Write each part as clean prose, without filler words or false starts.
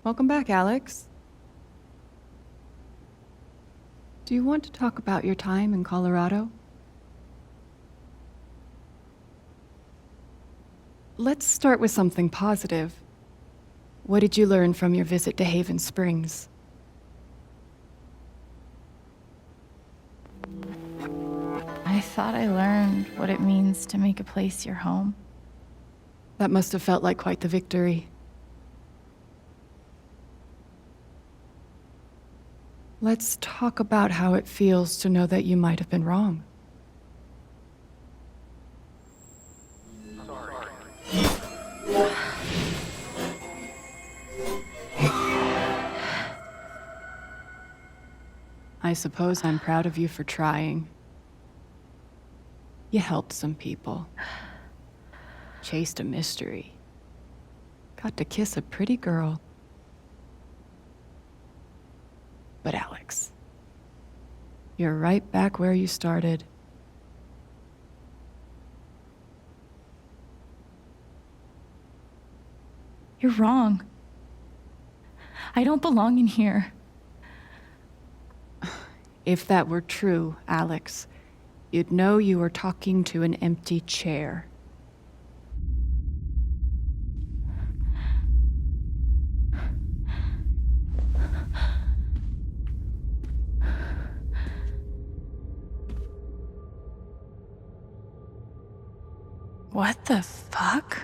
Welcome back, Alex. Do you want to talk about your time in Colorado? Let's start with something positive. What did you learn from your visit to Haven Springs? I thought I learned what it means to make a place your home. That must have felt like quite the victory. Let's talk about how it feels to know that you might have been wrong. I suppose I'm proud of you for trying. You helped some people. Chased a mystery. Got to kiss a pretty girl. But Alex, you're right back where you started. You're wrong. I don't belong in here. If that were true, Alex, you'd know you were talking to an empty chair. What the fuck?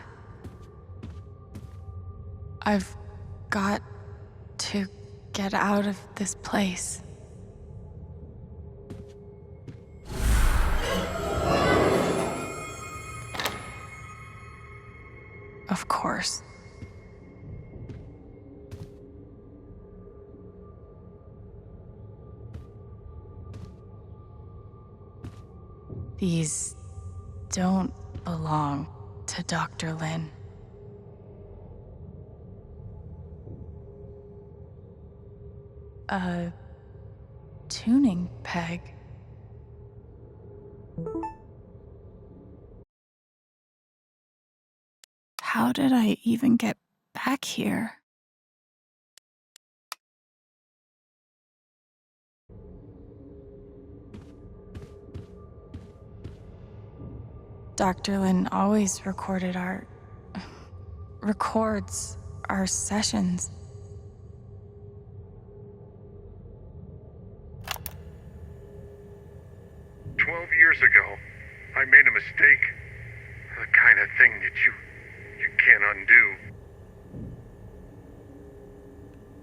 I've got to get out of this place. Of course. These don't belong to Dr. Lin. A tuning peg. How did I even get back here? Dr. Lin always records our sessions. Years ago, I made a mistake. The kind of thing that you can't undo.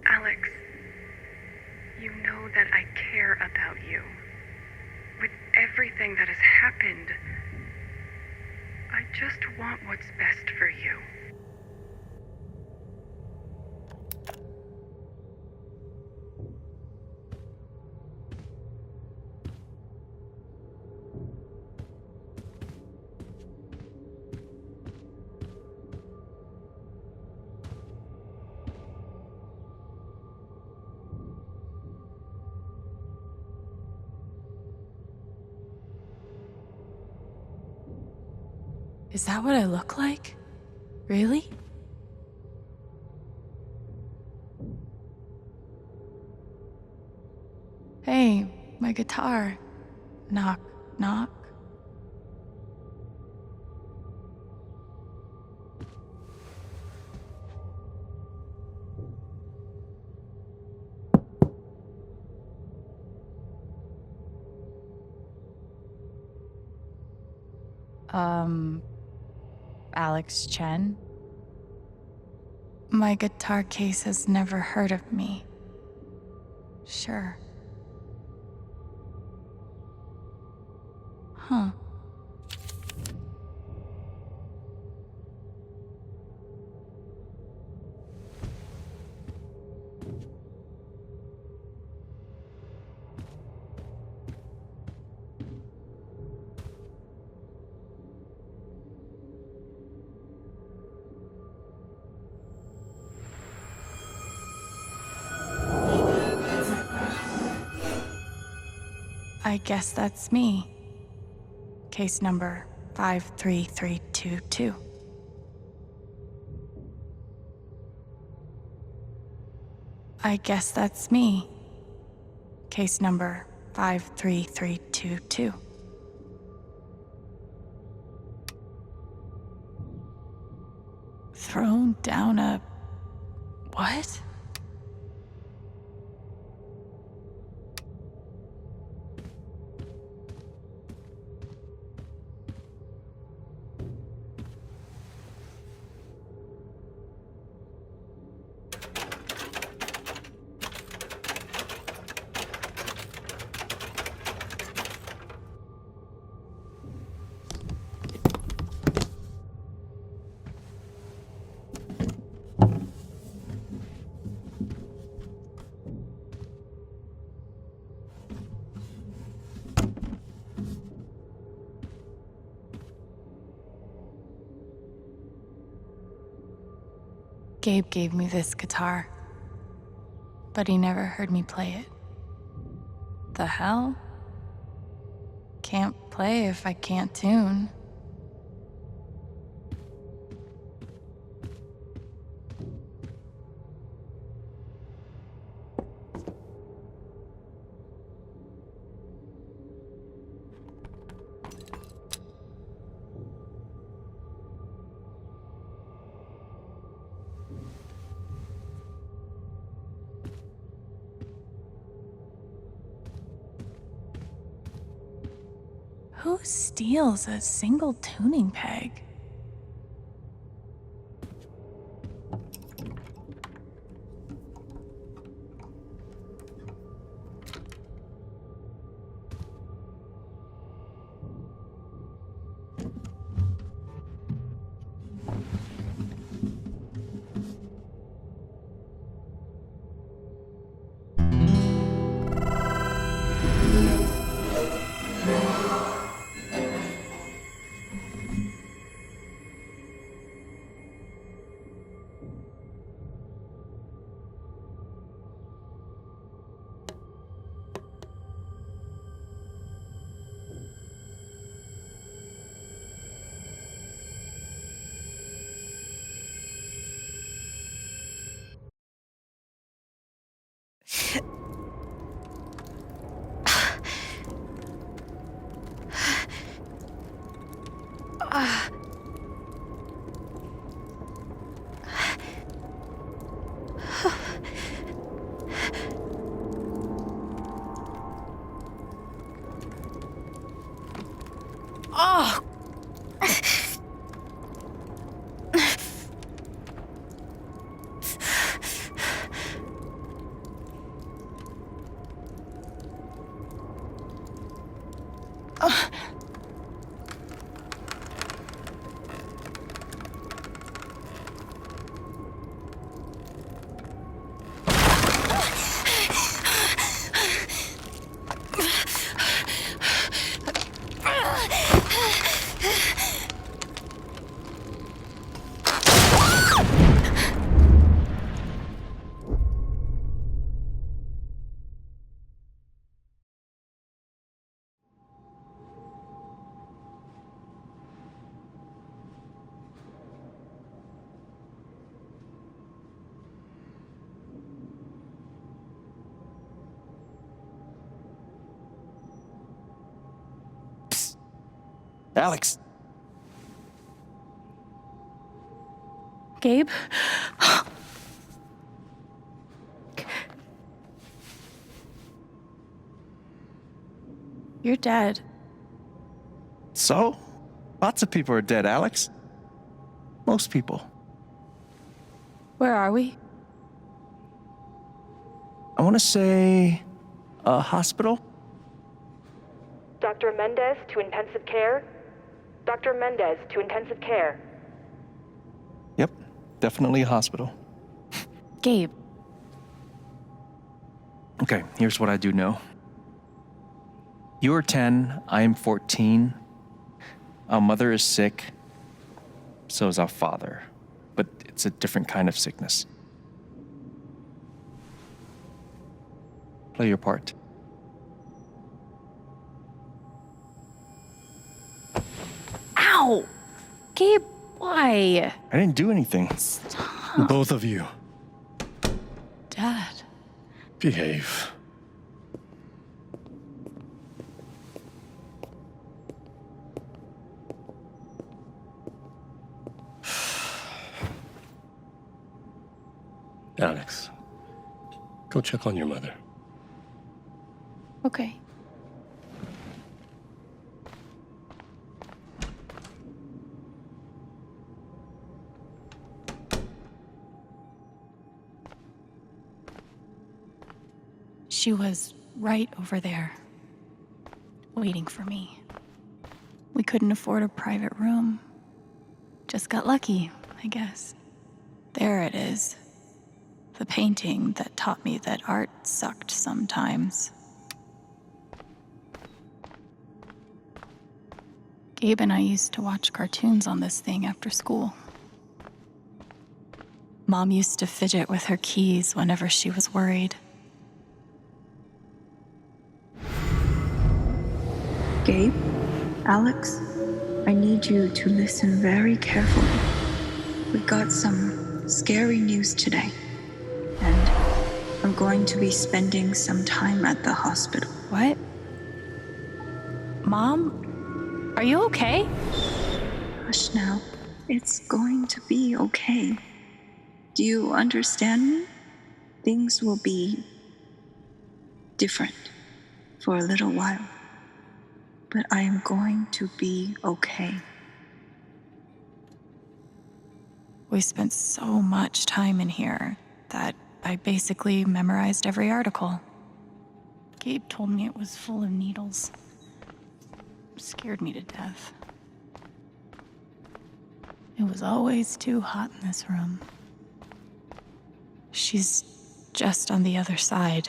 Alex, you know that I care about you. With everything that has happened, I just want what's best for you. Is that what I look like? Really? Hey, my guitar. Knock, knock. Alex Chen? My guitar case has never heard of me. Sure. Huh. I guess that's me. Case number 53322. I guess that's me. Case number 53322. Thrown down a... what? Gabe gave me this guitar, but he never heard me play it. The hell? Can't play if I can't tune. Who steals a single tuning peg? Oh! Alex! Gabe? You're dead. So? Lots of people are dead, Alex. Most people. Where are we? I want to say... a hospital? Dr. Mendez to intensive care? Dr. Mendez to intensive care. Yep, definitely a hospital. Gabe. Okay, here's what I do know. You are 10, I am 14. Our mother is sick. So is our father. But it's a different kind of sickness. Play your part. Ow! Gabe, why? I didn't do anything. Stop. Both of you. Dad. Behave. Alex, go check on your mother. Okay. She was right over there, waiting for me. We couldn't afford a private room. Just got lucky, I guess. There it is. The painting that taught me that art sucked sometimes. Gabe and I used to watch cartoons on this thing after school. Mom used to fidget with her keys whenever she was worried. Gabe, Alex, I need you to listen very carefully. We got some scary news today, and I'm going to be spending some time at the hospital. What? Mom? Are you okay? Hush now. It's going to be okay. Do you understand me? Things will be different for a little while, but I am going to be okay. We spent so much time in here that I basically memorized every article. Gabe told me it was full of needles. Scared me to death. It was always too hot in this room. She's just on the other side.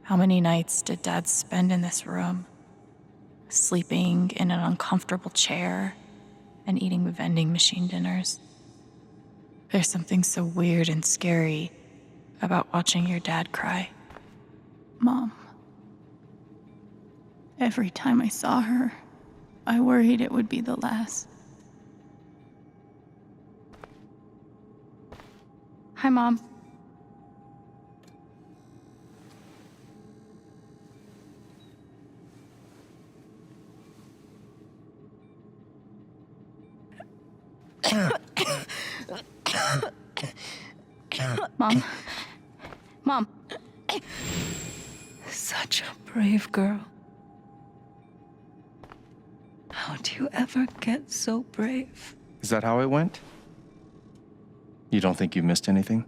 How many nights did Dad spend in this room? Sleeping in an uncomfortable chair and eating vending machine dinners. There's something so weird and scary about watching your dad cry. Mom. Every time I saw her, I worried it would be the last. Hi, Mom. Mom. Mom. Such a brave girl. How do you ever get so brave? Is that how it went? You don't think you missed anything?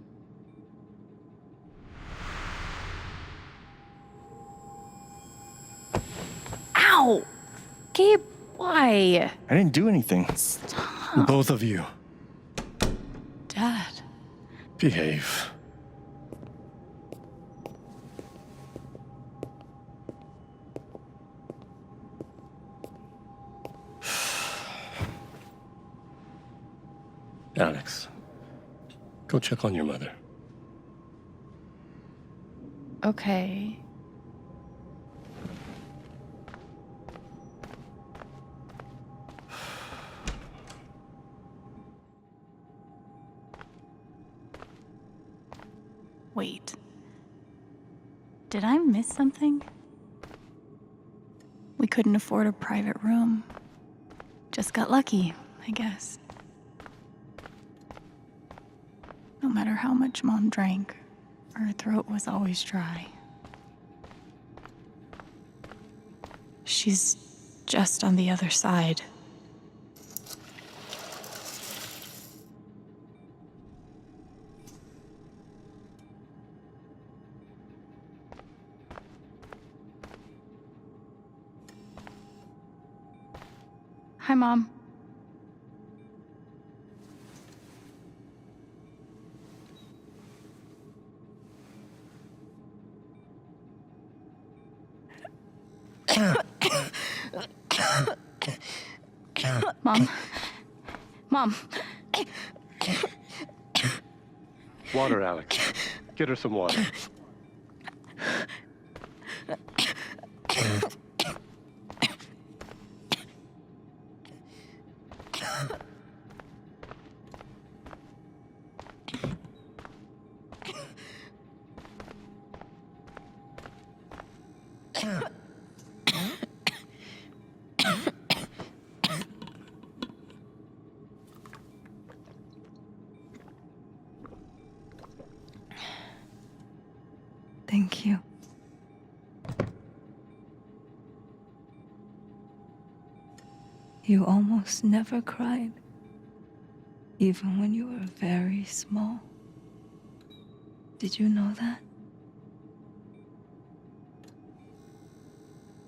Ow! Gabe, why? I didn't do anything. Stop. Both of you, Dad. behave. Alex, go check on your mother. Okay. Wait. Did I miss something? We couldn't afford a private room. Just got lucky, I guess. No matter how much Mom drank, her throat was always dry. She's just on the other side. Hi, Mom. Mom. Mom. Water, Alex. Get her some water. Thank you. You almost never cried, even when you were very small. Did you know that?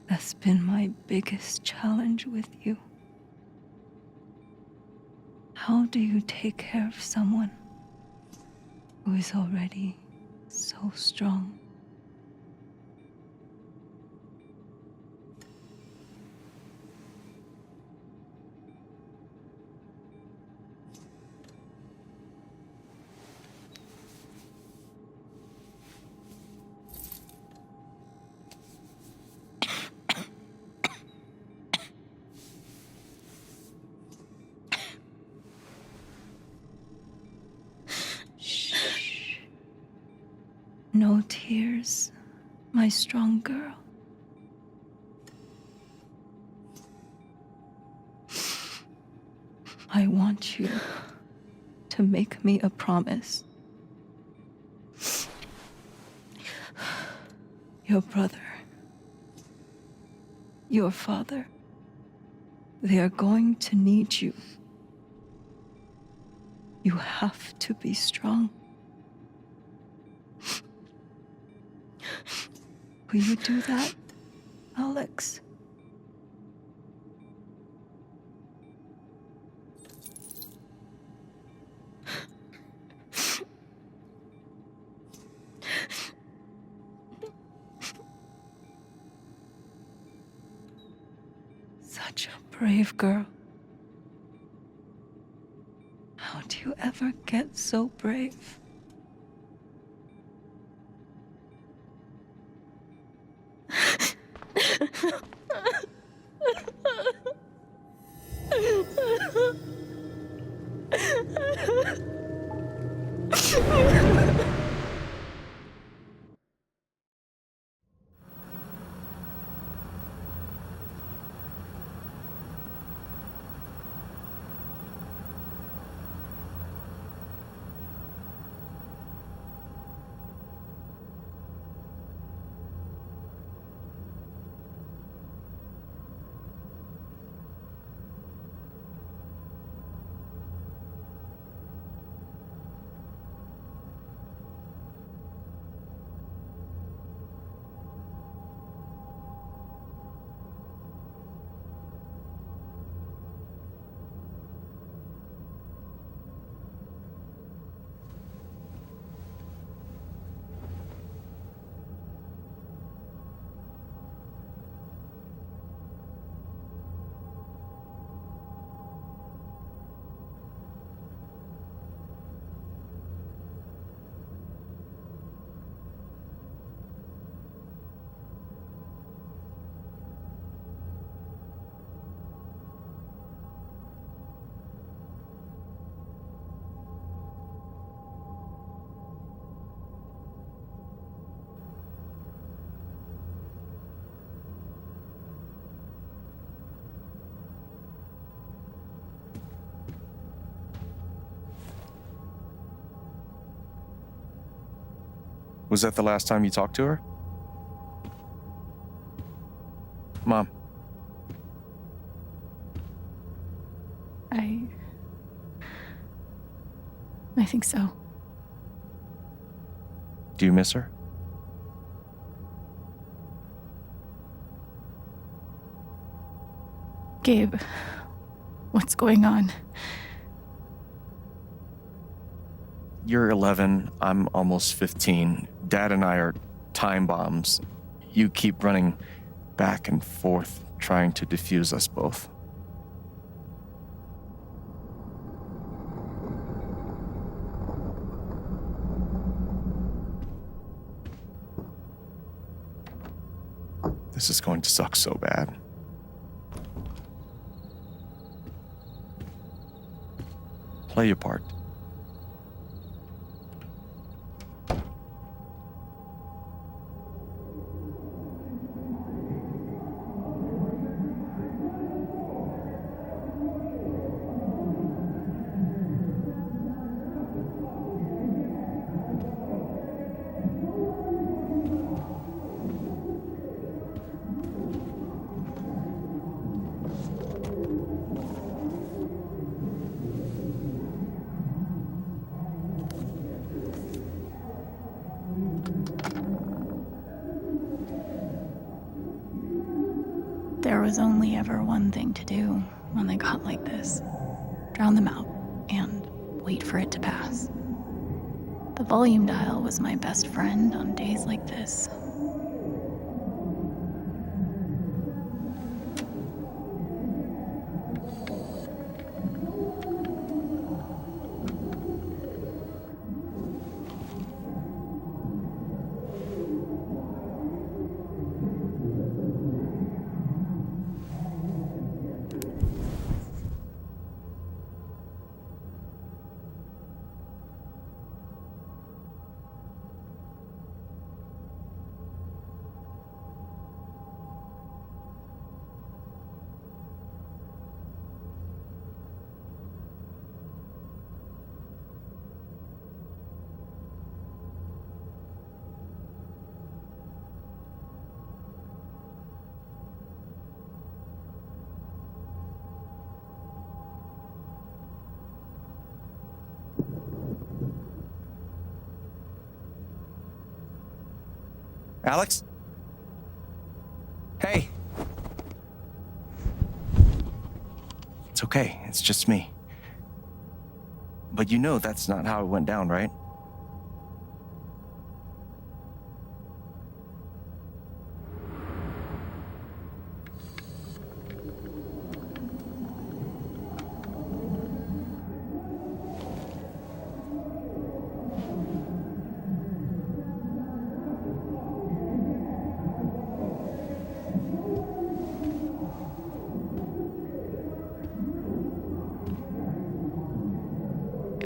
That's been my biggest challenge with you. How do you take care of someone who is already so strong? Shh. No tears, my strong girl. I want you to make me a promise. Your brother, your father, they are going to need you. You have to be strong. Will you do that, Alex? Such a brave girl. How do you ever get so brave? Was that the last time you talked to her? Mom. I think so. Do you miss her? Gabe, What's going on? You're 11, I'm almost 15. Dad and I are time bombs. You keep running back and forth, trying to defuse us both. This is going to suck so bad. Play your part. There was only ever one thing to do when they got like this. Drown them out and wait for it to pass. The volume dial was my best friend on days like this. Alex? Hey! It's okay, it's just me. But you know that's not how it went down, right?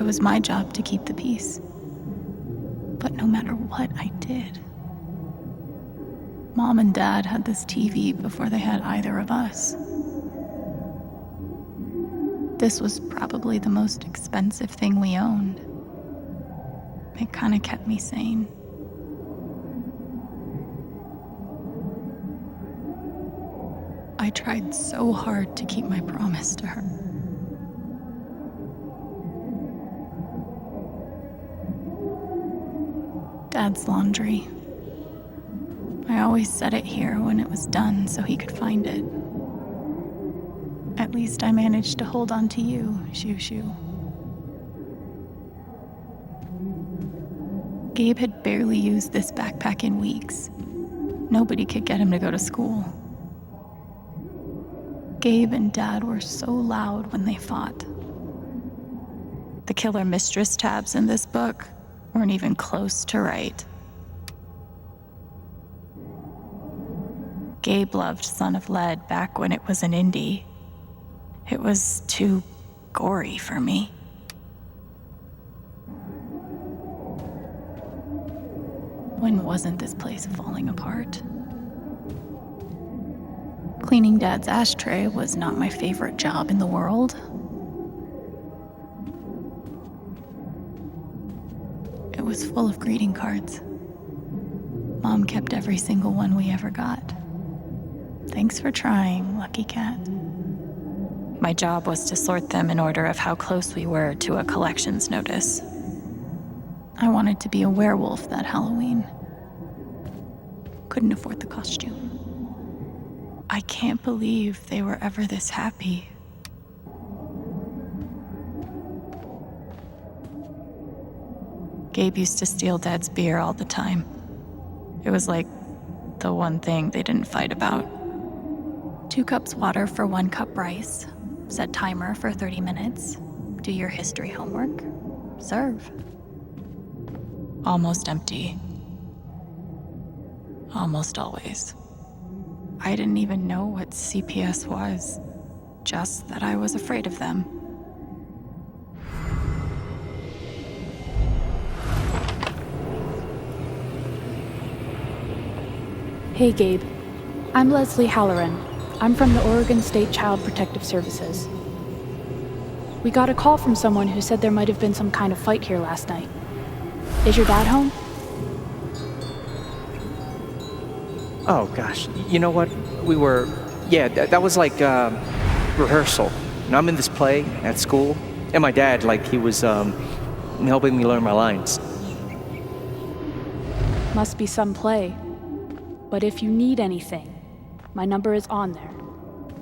It was my job to keep the peace. But no matter what I did, Mom and Dad had this TV before they had either of us. This was probably the most expensive thing we owned. It kind of kept me sane. I tried so hard to keep my promise to her. Dad's laundry. I always set it here when it was done so he could find it. At least I managed to hold on to you, Shoo Shoo. Gabe had barely used this backpack in weeks. Nobody could get him to go to school. Gabe and Dad were so loud when they fought. The killer mistress tabs in this book weren't even close to right. Gabe loved Son of Lead back when it was an indie. It was too gory for me. When wasn't this place falling apart? Cleaning Dad's ashtray was not my favorite job in the world. It was full of greeting cards. Mom kept every single one we ever got. Thanks for trying, Lucky Cat. My job was to sort them in order of how close we were to a collections notice. I wanted to be a werewolf that Halloween. Couldn't afford the costume. I can't believe they were ever this happy. Gabe used to steal Dad's beer all the time. It was like the one thing they didn't fight about. 2 cups water for 1 cup rice. Set timer for 30 minutes. Do your history homework. Serve. Almost empty. Almost always. I didn't even know what CPS was. Just that I was afraid of them. Hey, Gabe. I'm Leslie Halloran. I'm from the Oregon State Child Protective Services. We got a call from someone who said there might have been some kind of fight here last night. Is your dad home? Oh, gosh. You know what? That was like rehearsal. And I'm in this play at school, and my dad, he was helping me learn my lines. Must be some play. But if you need anything, my number is on there.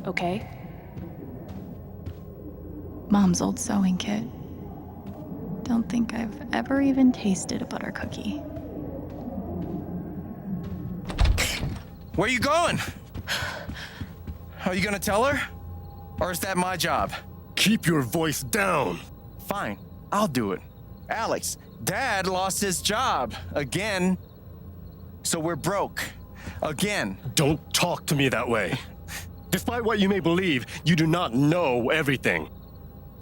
Okay? Mom's old sewing kit. Don't think I've ever even tasted a butter cookie. Where are you going? Are you gonna tell her? Or is that my job? Keep your voice down. Fine, I'll do it. Alex, Dad lost his job again. So we're broke. Again. Don't talk to me that way. Despite what you may believe, you do not know everything.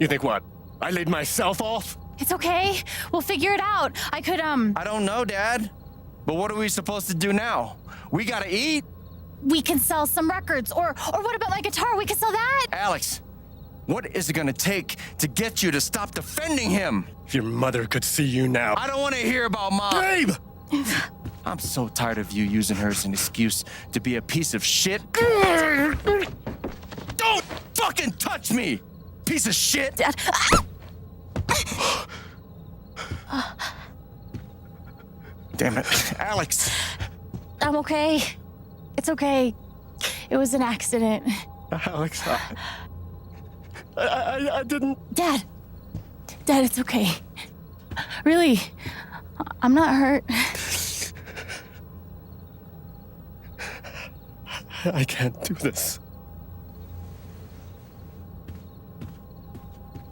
You think what? I laid myself off? It's okay. We'll figure it out. I don't know, Dad. But what are we supposed to do now? We gotta eat. We can sell some records. Or what about my guitar? We can sell that. Alex, what is it gonna take to get you to stop defending him? If your mother could see you now. I don't wanna hear about Mom. Babe! I'm so tired of you using her as an excuse to be a piece of shit. Don't fucking touch me, piece of shit! Dad. Damn it, Alex. I'm okay. It's okay. It was an accident. Alex, I didn't... Dad, it's okay. Really, I'm not hurt. I can't do this.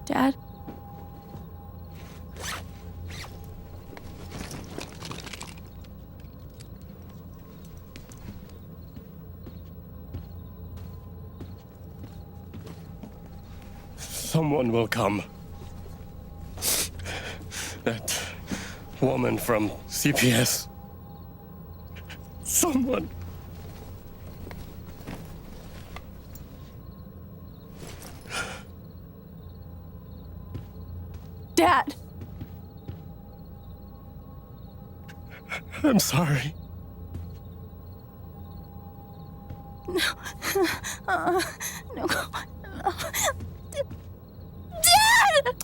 Dad? Someone will come. That woman from CPS. Someone. Dad! I'm sorry. No. No. Dad!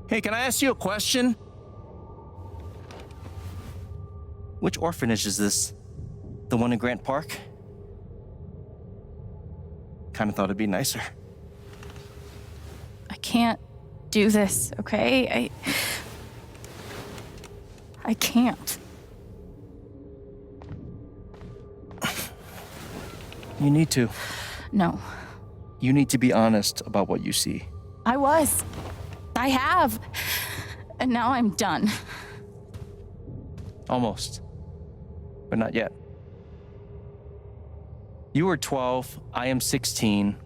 Hey, can I ask you a question? Which orphanage is this? The one in Grant Park? Kinda thought it'd be nicer. can't do this, okay? I can't. You need to. No. You need to be honest about what you see. I was. I have. And now I'm done. Almost. But not yet. You were 12, I am 16.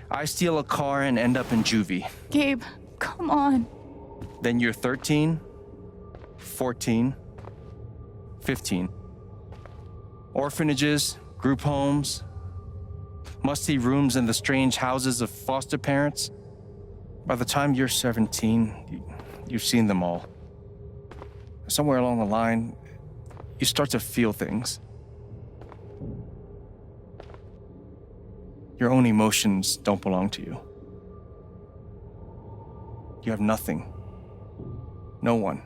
I steal a car and end up in juvie. Gabe, come on. Then you're 13, 14, 15. Orphanages, group homes, musty rooms in the strange houses of foster parents. By the time you're 17, you've seen them all. Somewhere along the line, you start to feel things. Your own emotions don't belong to you. You have nothing. No one.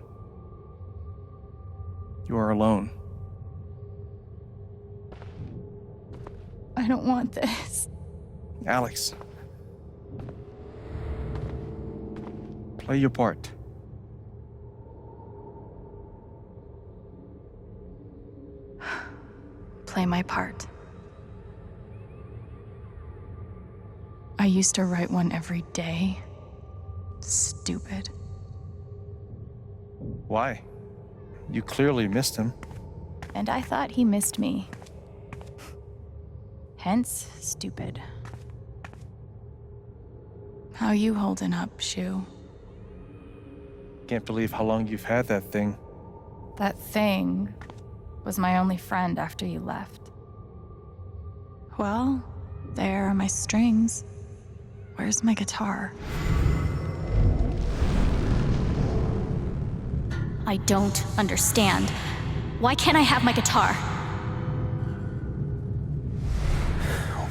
You are alone. I don't want this. Alex. Play your part. Play my part. I used to write one every day. Stupid. Why? You clearly missed him. And I thought he missed me. Hence, stupid. How you holding up, Shu? Can't believe how long you've had that thing. That thing was my only friend after you left. Well, there are my strings. Where's my guitar? I don't understand. Why can't I have my guitar?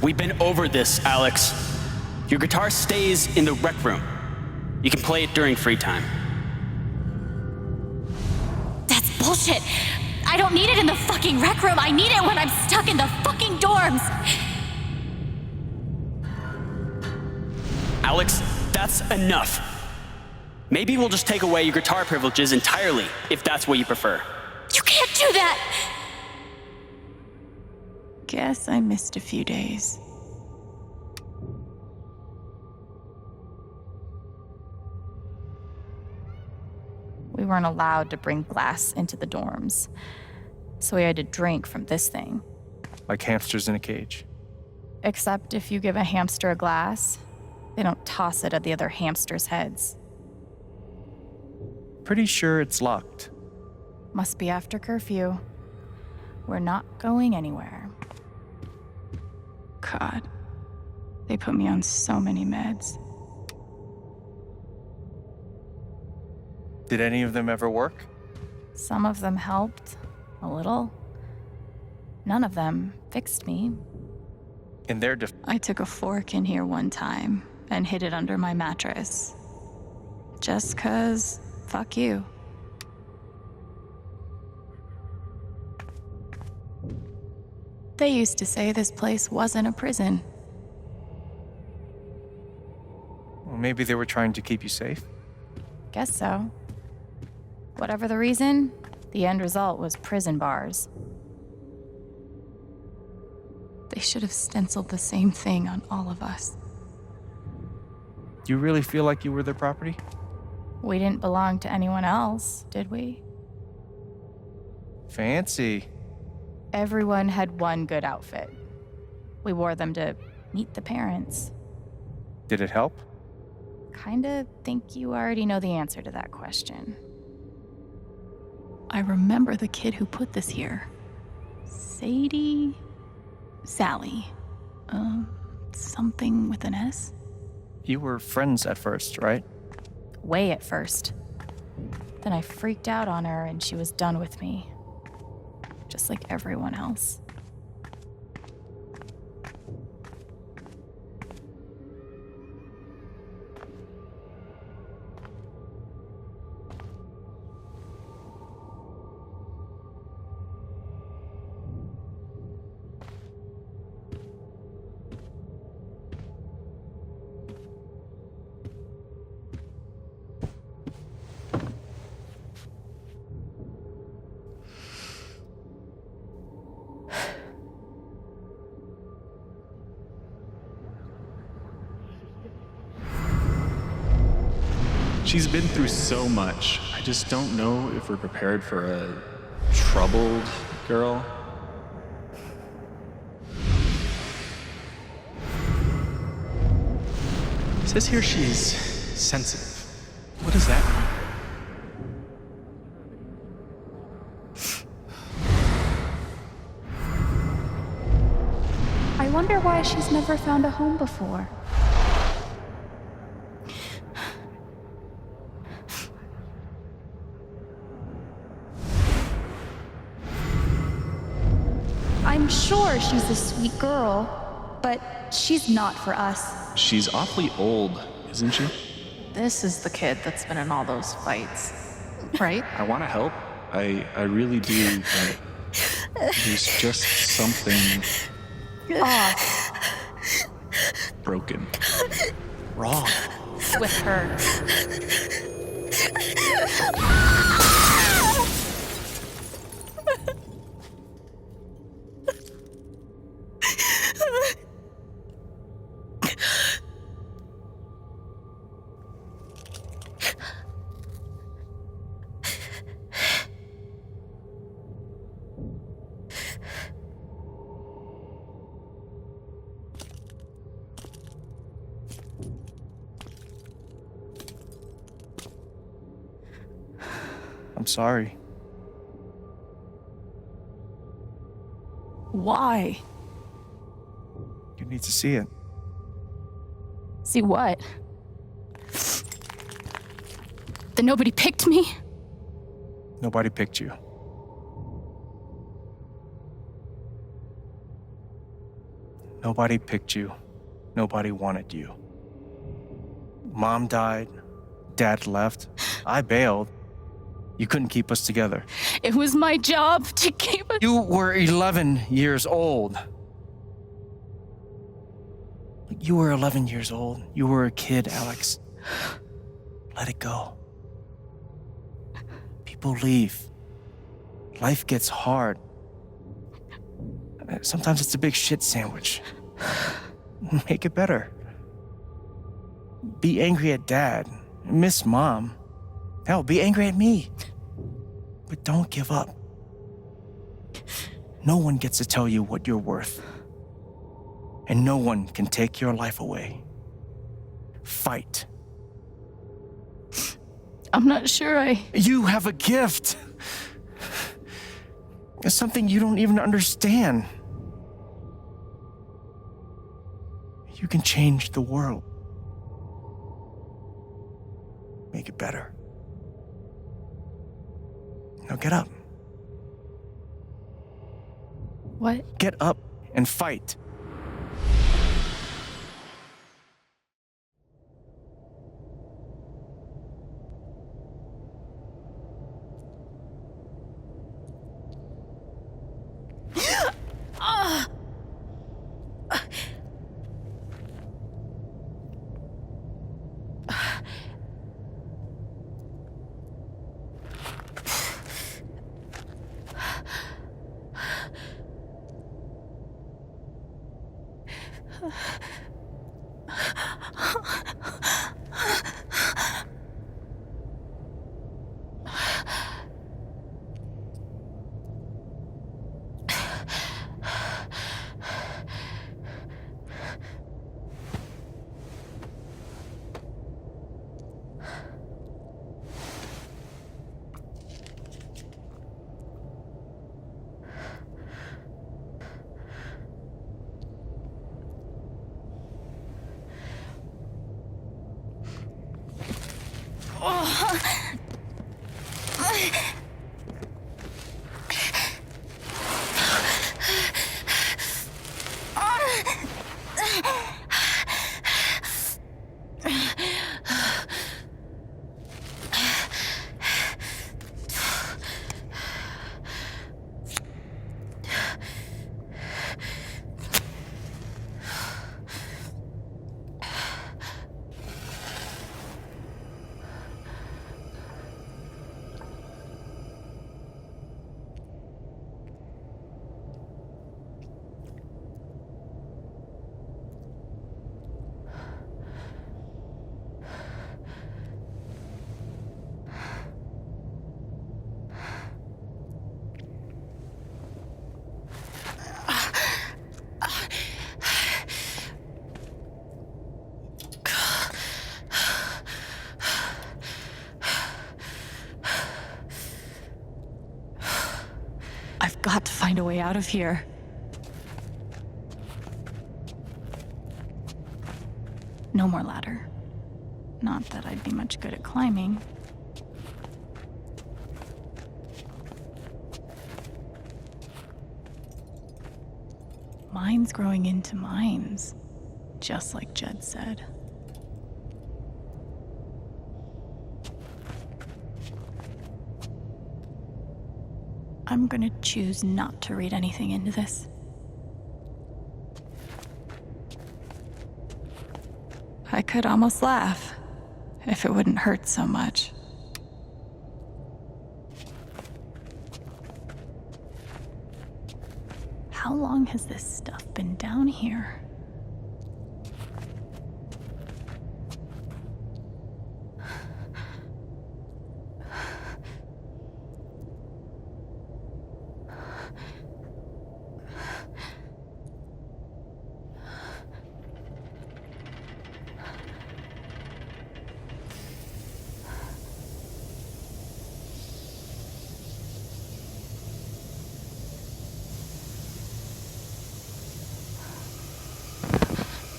We've been over this, Alex. Your guitar stays in the rec room. You can play it during free time. That's bullshit. I don't need it in the fucking rec room. I need it when I'm stuck in the fucking dorms. Alex, that's enough. Maybe we'll just take away your guitar privileges entirely, if that's what you prefer. You can't do that! Guess I missed a few days. We weren't allowed to bring glass into the dorms, so we had to drink from this thing. Like hamsters in a cage. Except if you give a hamster a glass, they don't toss it at the other hamsters' heads. Pretty sure it's locked. Must be after curfew. We're not going anywhere. God, they put me on so many meds. Did any of them ever work? Some of them helped, a little. None of them fixed me. In their I took a fork in here one time and hid it under my mattress. Just 'cause, fuck you. They used to say this place wasn't a prison. Well, maybe they were trying to keep you safe. Guess so. Whatever the reason, the end result was prison bars. They should have stenciled the same thing on all of us. Do you really feel like you were their property? We didn't belong to anyone else, did we? Fancy. Everyone had one good outfit. We wore them to meet the parents. Did it help? Kinda think you already know the answer to that question. I remember the kid who put this here. Sadie? Sally. Something with an S? You were friends at first, right? Way at first. Then I freaked out on her and she was done with me. Just like everyone else. She's been through so much. I just don't know if we're prepared for a troubled girl. It says here she's sensitive. What does that mean? I wonder why she's never found a home before. I'm sure she's a sweet girl, but she's not for us. She's awfully old, isn't she? This is the kid that's been in all those fights, right? I want to help. I really do, but there's just something Off broken. Wrong. With her. I'm sorry. Why? You need to see it. See what? That nobody picked me? Nobody picked you. Nobody picked you. Nobody wanted you. Mom died. Dad left. I bailed. You couldn't keep us together. It was my job to keep us. You were 11 years old. You were 11 years old. You were a kid, Alex. Let it go. People leave. Life gets hard. Sometimes it's a big shit sandwich. Make it better. Be angry at Dad. Miss Mom. Hell, be angry at me. But don't give up. No one gets to tell you what you're worth. And no one can take your life away. Fight. I'm not sure You have a gift. It's something you don't even understand. You can change the world. Make it better. Now get up. What? Get up and fight. I've got to find a way out of here. No more ladder. Not that I'd be much good at climbing. Mines growing into mines, just like Jed said. I'm gonna choose not to read anything into this. I could almost laugh, if it wouldn't hurt so much. How long has this stuff been down here?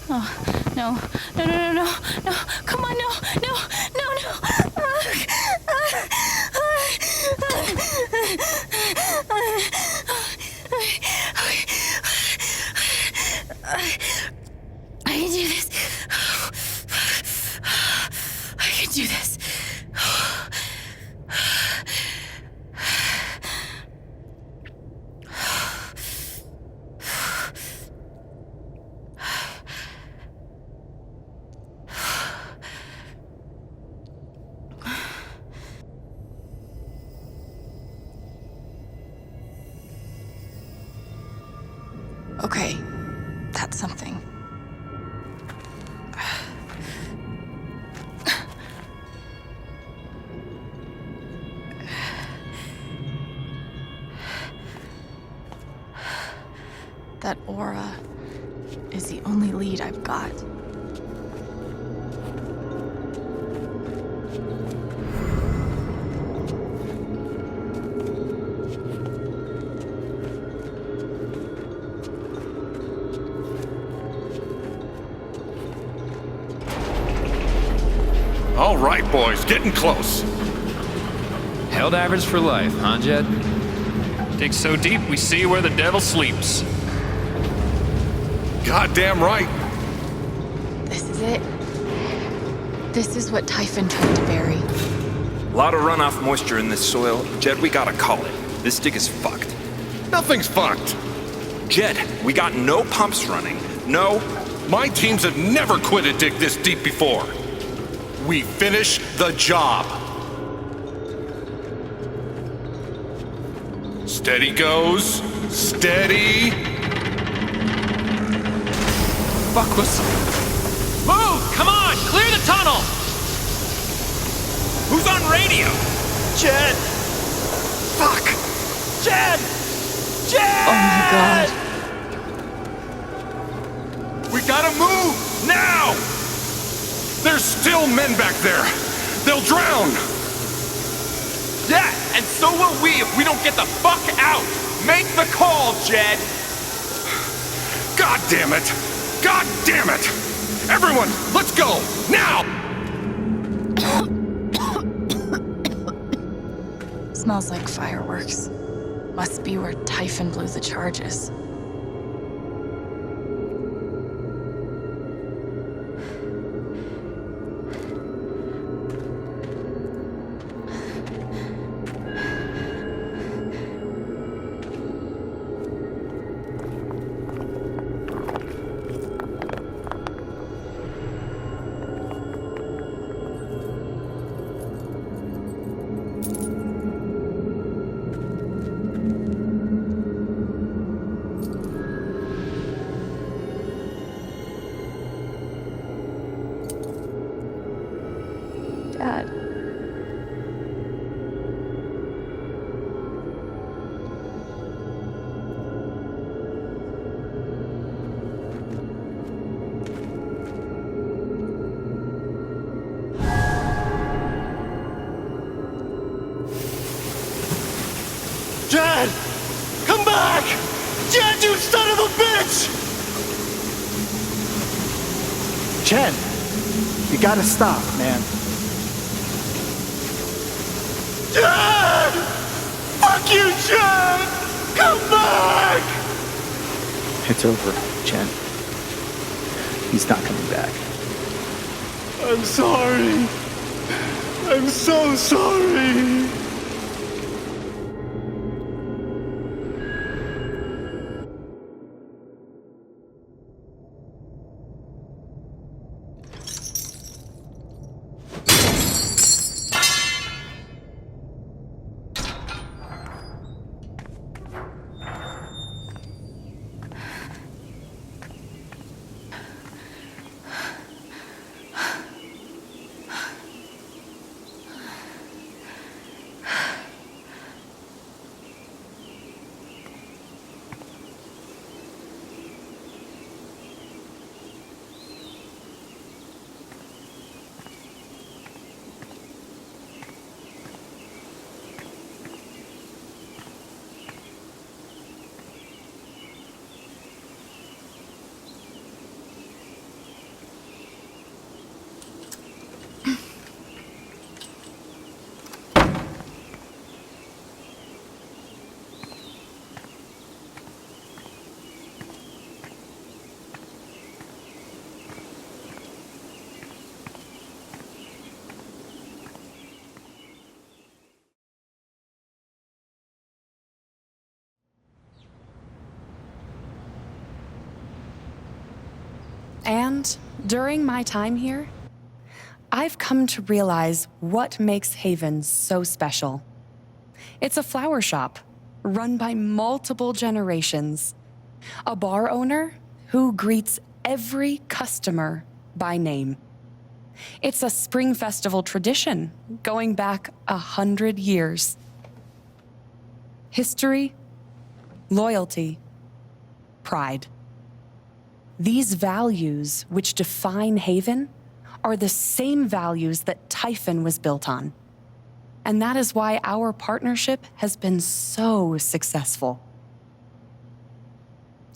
Oh, no, no, no, no, no, no, come on, no, no, no, no. I can do this. I can do this. Okay, that's something. That aura is the only lead I've got. All right, boys, getting close. Held average for life, huh, Jed? Dig so deep, we see where the devil sleeps. Goddamn right. This is it. This is what Typhon tried to bury. A lot of runoff moisture in this soil. Jed, we gotta call it. This dig is fucked. Nothing's fucked. Jed, we got no pumps running. No. My teams have never quit a dig this deep before. We finish the job. Steady goes. Steady. Fuck was... Move! Come on! Clear the tunnel! Who's on radio? Jed! Fuck! Jed! Jed! Oh my god. We gotta move! Now! There's still men back there! They'll drown! Yeah, and so will we if we don't get the fuck out! Make the call, Jed! God damn it! God damn it! Everyone, let's go! Now! Smells like fireworks. Must be where Typhon blew the charges. Dad. Jed! back! Jed, you son of a bitch! Chen, you gotta stop, man. Jed! Fuck you, Jed! Come back! It's over, Chen. He's not coming back. I'm sorry. I'm so sorry. And during my time here, I've come to realize what makes Haven so special. It's a flower shop run by multiple generations, a bar owner who greets every customer by name. It's a spring festival tradition going back 100 years. History, loyalty, pride. These values which define Haven are the same values that Typhon was built on. And that is why our partnership has been so successful.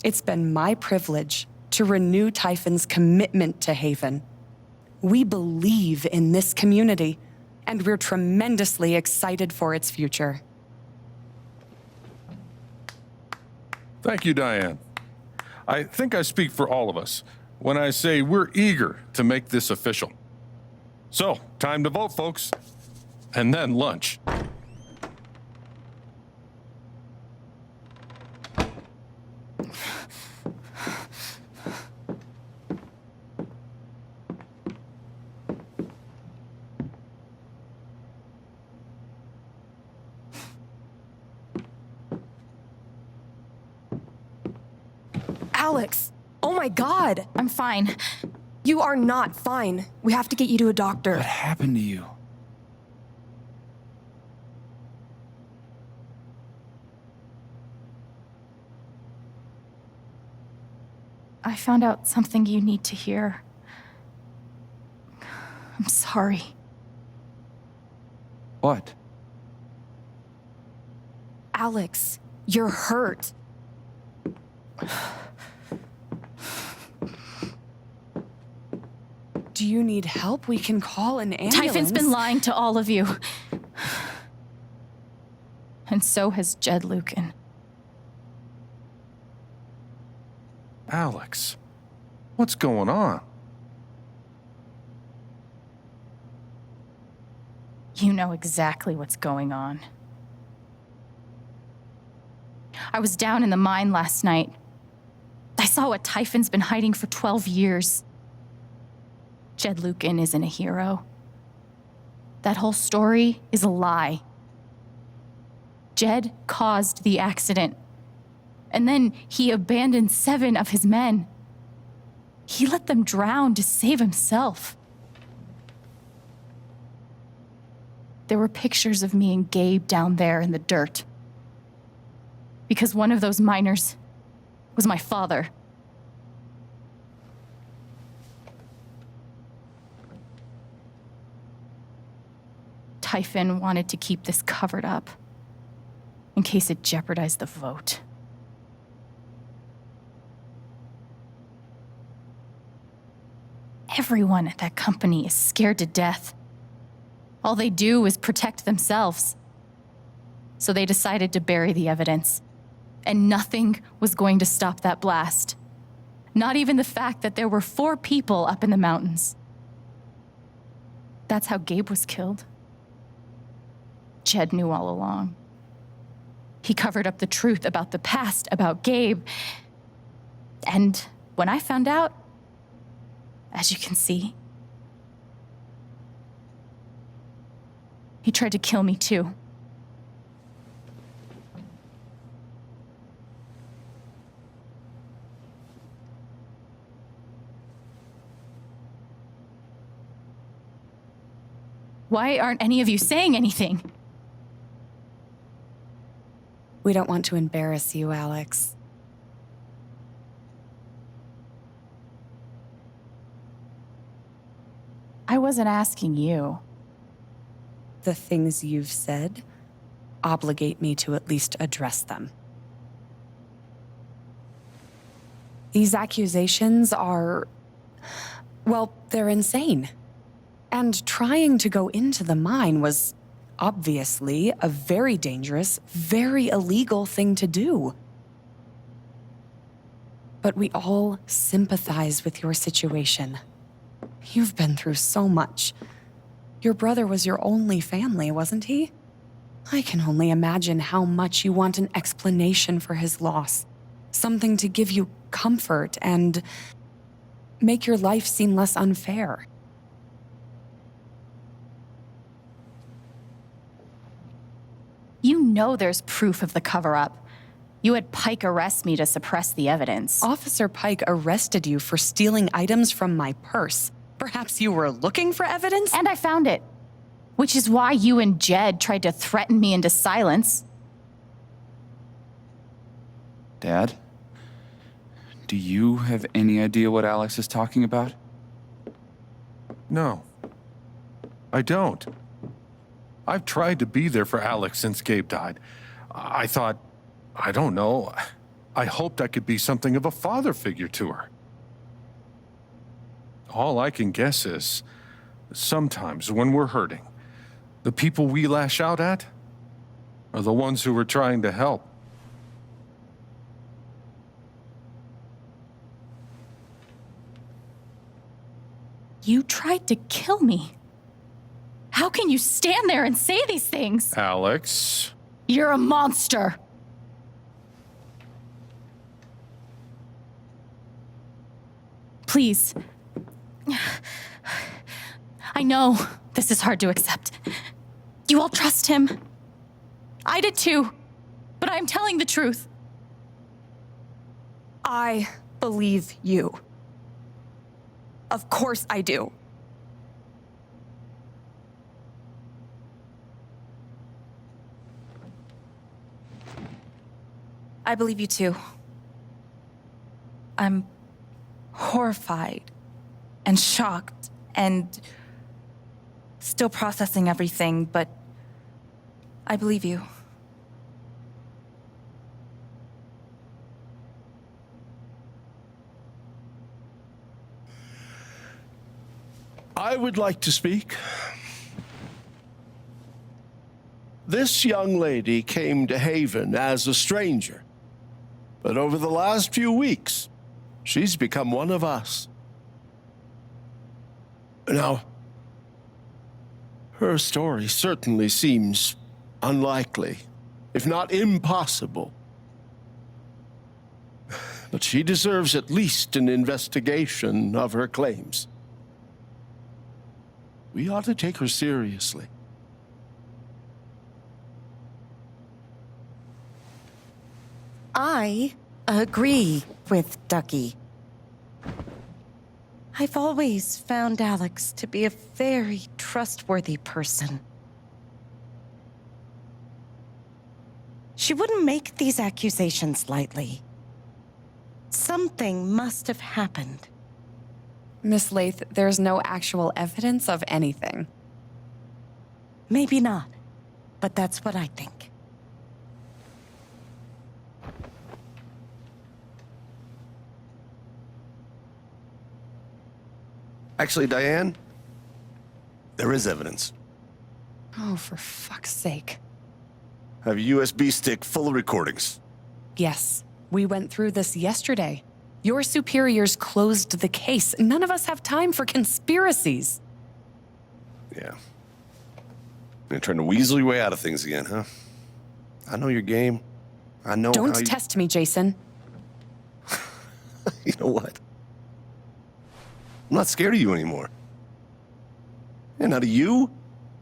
It's been my privilege to renew Typhon's commitment to Haven. We believe in this community, and we're tremendously excited for its future. Thank you, Diane. I think I speak for all of us when I say we're eager to make this official. So, time to vote, folks. And then lunch. Alex! Oh my God! I'm fine. You are not fine. We have to get you to a doctor. What happened to you? I found out something you need to hear. I'm sorry. What? Alex, you're hurt. Do you need help? We can call an ambulance. Typhon's been lying to all of you. And so has Jed Lucan. Alex, what's going on? You know exactly what's going on. I was down in the mine last night. I saw what Typhon's been hiding for 12 years. Jed Lucan isn't a hero. That whole story is a lie. Jed caused the accident. And then he abandoned 7 of his men. He let them drown to save himself. There were pictures of me and Gabe down there in the dirt. Because one of those miners was my father. Typhon wanted to keep this covered up in case it jeopardized the vote. Everyone at that company is scared to death. All they do is protect themselves. So they decided to bury the evidence. And nothing was going to stop that blast. Not even the fact that there were 4 people up in the mountains. That's how Gabe was killed. Jed knew all along. He covered up the truth about the past, about Gabe. And when I found out, as you can see, he tried to kill me too. Why aren't any of you saying anything? We don't want to embarrass you, Alex. I wasn't asking you. The things you've said obligate me to at least address them. These accusations are, well, they're insane. And trying to go into the mine was obviously a very dangerous, very illegal thing to do. But we all sympathize with your situation. You've been through so much. Your brother was your only family, wasn't he? I can only imagine how much you want an explanation for his loss. Something to give you comfort and make your life seem less unfair. You know there's proof of the cover-up. You had Pike arrest me to suppress the evidence. Officer Pike arrested you for stealing items from my purse. Perhaps you were looking for evidence? And I found it. Which is why you and Jed tried to threaten me into silence. Dad? Do you have any idea what Alex is talking about? No, I don't. I've tried to be there for Alex since Gabe died. I thought, I don't know, I hoped I could be something of a father figure to her. All I can guess is, sometimes when we're hurting, the people we lash out at are the ones who we're trying to help. You tried to kill me. How can you stand there and say these things? Alex. You're a monster. Please. I know this is hard to accept. You all trust him. I did too. But I'm telling the truth. I believe you. Of course I do. I believe you too. I'm horrified and shocked and still processing everything, but I believe you. I would like to speak. This young lady came to Haven as a stranger, but over the last few weeks, she's become one of us. Now, her story certainly seems unlikely, if not impossible. But she deserves at least an investigation of her claims. We ought to take her seriously. I agree with Ducky. I've always found Alex to be a very trustworthy person. She wouldn't make these accusations lightly. Something must have happened. Miss Lath, there's no actual evidence of anything. Maybe not, but that's what I think. Actually, Diane, there is evidence. Oh, for fuck's sake. I have a USB stick full of recordings. Yes, we went through this yesterday. Your superiors closed the case. None of us have time for conspiracies. Yeah. You're trying to weasel your way out of things again, huh? I know your game. I know Don't how you... test me, Jason. You know what? I'm not scared of you anymore. And not of you,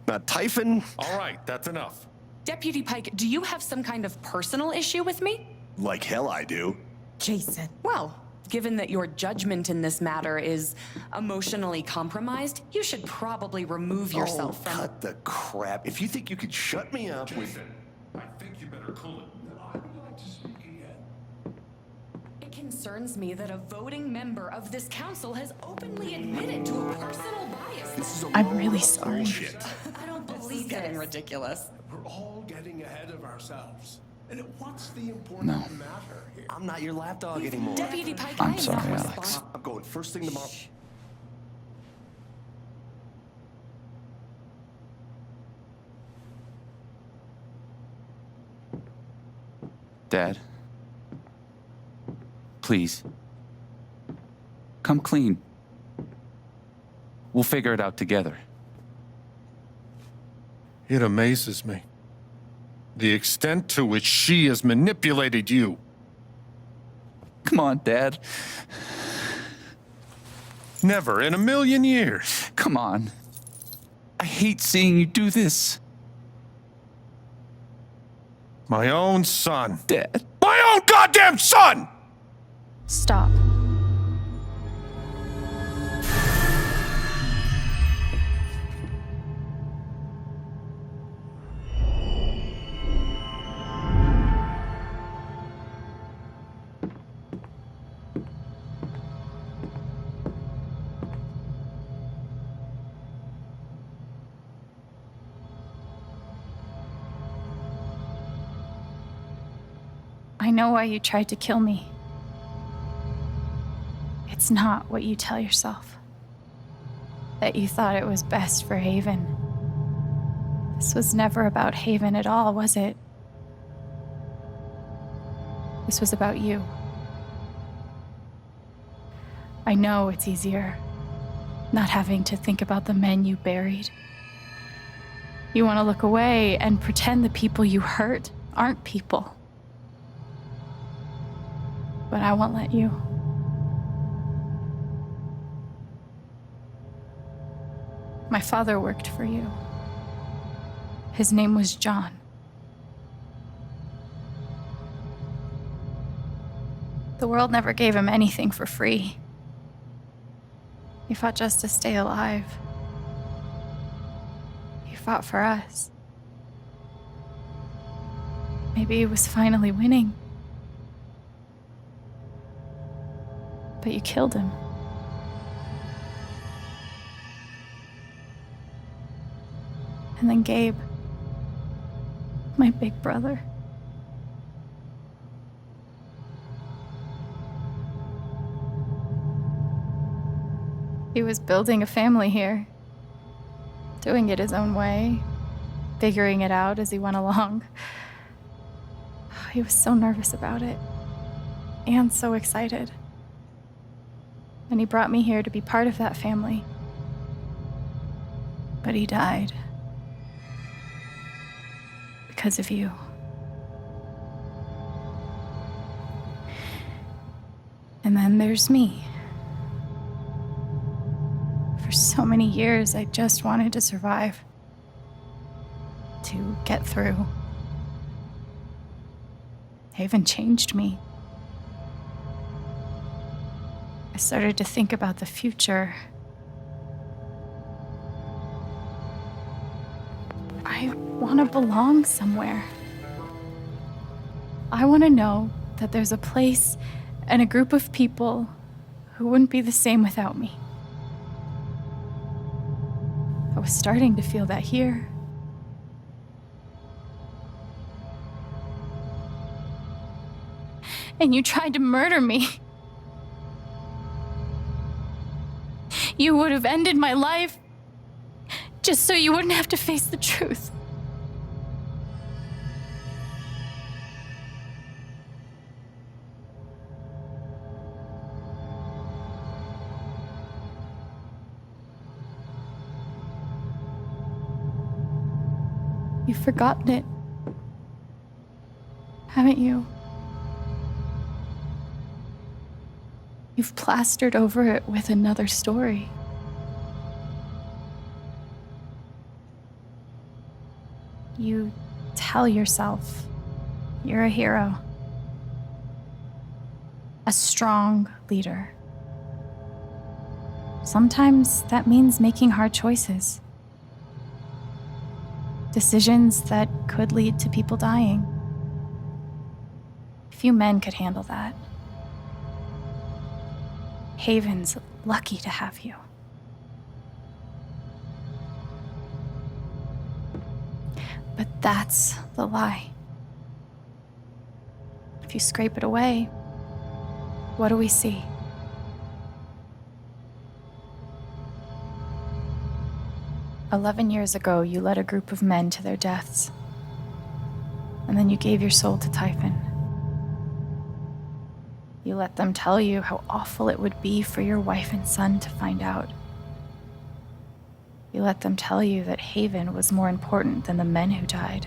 not Typhon. All right, that's enough. Deputy Pike, do you have some kind of personal issue with me? Like hell I do. Jason. Well, given that your judgment in this matter is emotionally compromised, you should probably remove yourself from... cut the crap. If you think you could shut me up with... I think you better cool it. I would like to speak again. It concerns me that a voting member of this council has openly admitted to a personal bias. I'm really sorry. I don't believe it's getting ridiculous. We're all getting ahead of ourselves. And what's the important matter here? I'm not your lapdog anymore. Deputy Pike, I'm I am sorry, not Alex. responsible. I'm going first thing tomorrow. Dad. Please. Come clean. We'll figure it out together. It amazes me. The extent to which she has manipulated you. Come on, Dad. Never in a million years. Come on. I hate seeing you do this. My own son. Dad. My own goddamn son! Stop. I know why you tried to kill me. It's not what you tell yourself. That you thought it was best for Haven. This was never about Haven at all, was it? This was about you. I know it's easier not having to think about the men you buried. You want to look away and pretend the people you hurt aren't people. But I won't let you. My father worked for you. His name was John. The world never gave him anything for free. He fought just to stay alive. He fought for us. Maybe he was finally winning. But you killed him. And then Gabe, my big brother. He was building a family here, doing it his own way, figuring it out as he went along. He was so nervous about it, and so excited. And he brought me here to be part of that family. But he died. Because of you. And then there's me. For so many years, I just wanted to survive. To get through. Haven changed me. I started to think about the future. I want to belong somewhere. I want to know that there's a place and a group of people who wouldn't be the same without me. I was starting to feel that here. And you tried to murder me. You would have ended my life just so you wouldn't have to face the truth. You've forgotten it, haven't you? You've plastered over it with another story. You tell yourself you're a hero, a strong leader. Sometimes that means making hard choices. Decisions that could lead to people dying. Few men could handle that. Haven's lucky to have you. But that's the lie. If you scrape it away, what do we see? "11 years ago, you led a group of men to their deaths. And then you gave your soul to Typhon. You let them tell you how awful it would be for your wife and son to find out. You let them tell you that Haven was more important than the men who died.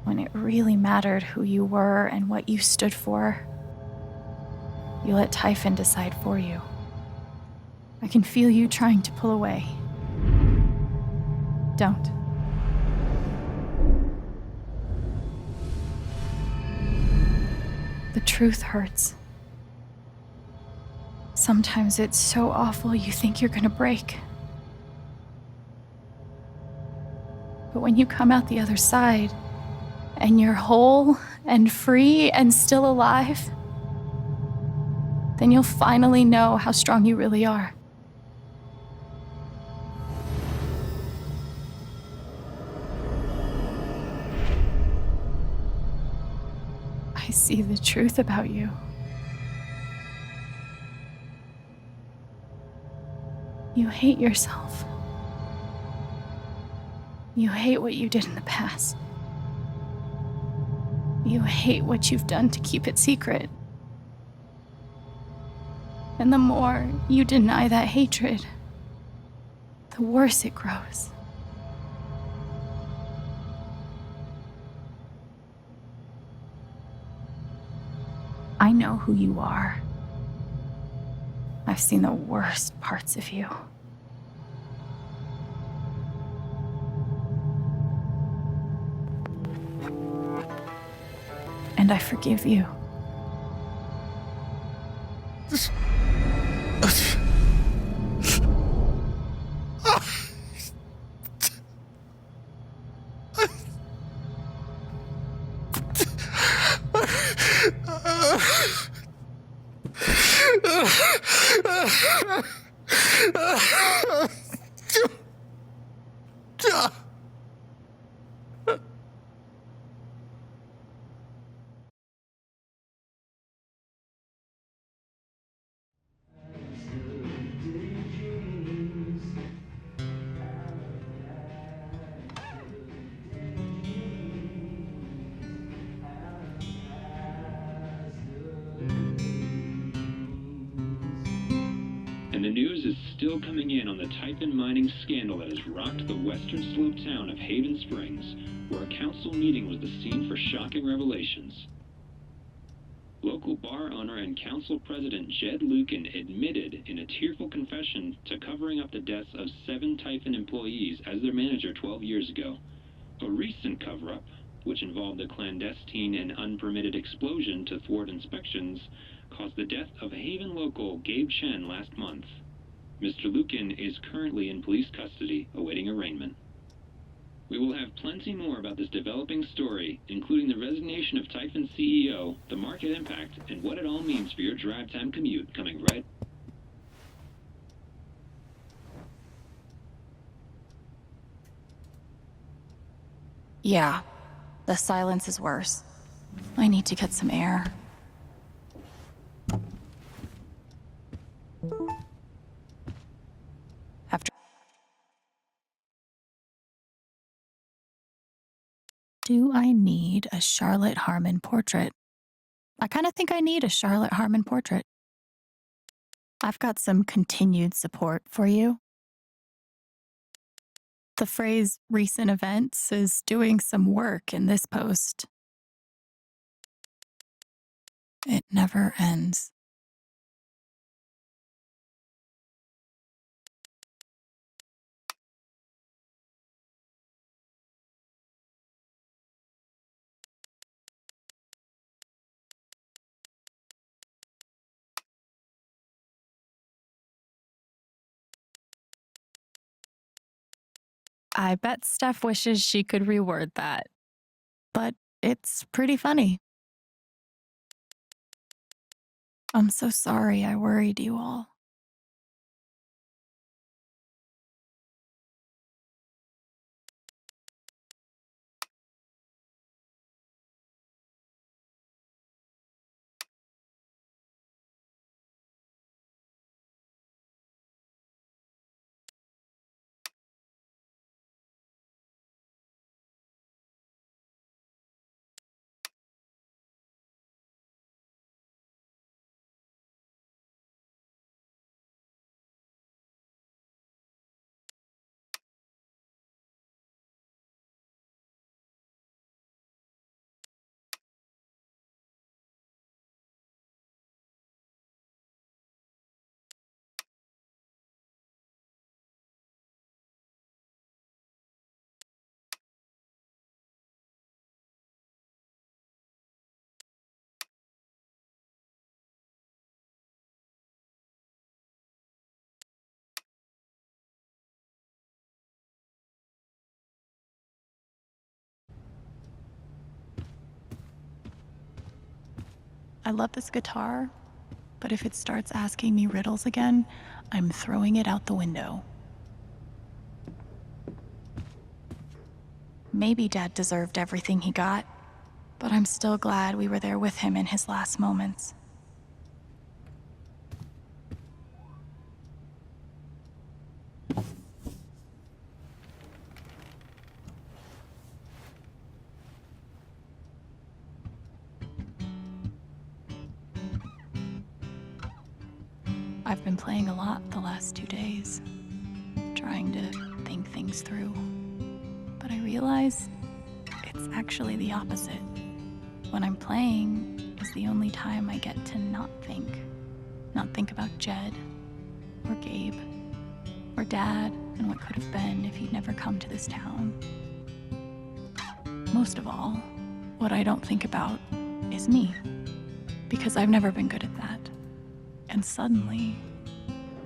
When it really mattered who you were and what you stood for, you let Typhon decide for you. I can feel you trying to pull away. Don't. The truth hurts. Sometimes it's so awful you think you're gonna break. But when you come out the other side, and you're whole and free and still alive, then you'll finally know how strong you really are. I see the truth about you. You hate yourself. You hate what you did in the past. You hate what you've done to keep it secret. And the more you deny that hatred, the worse it grows. I know who you are. I've seen the worst parts of you. And I forgive you. And the news is still coming in on the Typhon mining scandal that has rocked the western slope town of Haven Springs, where a council meeting was the scene for shocking revelations. Local bar owner and council president Jed Lucan admitted in a tearful confession to covering up the deaths of 7 Typhon employees as their manager 12 years ago. A recent cover-up, which involved a clandestine and unpermitted explosion to thwart inspections, caused the death of Haven local Gabe Chen last month. Mr. Lucan is currently in police custody, awaiting arraignment. We will have plenty more about this developing story, including the resignation of Typhon's CEO, the market impact, and what it all means for your drive time commute, coming right. Yeah, the silence is worse. I need to get some air. Do I need a Charlotte Harmon portrait? I kind of think I need a Charlotte Harmon portrait. I've got some continued support for you. The phrase recent events is doing some work in this post. It never ends. I bet Steph wishes she could reword that. But it's pretty funny. I'm so sorry I worried you all. I love this guitar, but if it starts asking me riddles again, I'm throwing it out the window. Maybe Dad deserved everything he got, but I'm still glad we were there with him in his last moments. I've been playing a lot the last 2 days, trying to think things through. But I realize it's actually the opposite. When I'm playing is the only time I get to not think. Not think about Jed, or Gabe, or Dad, and what could have been if he'd never come to this town. Most of all, what I don't think about is me, because I've never been good at that. And suddenly,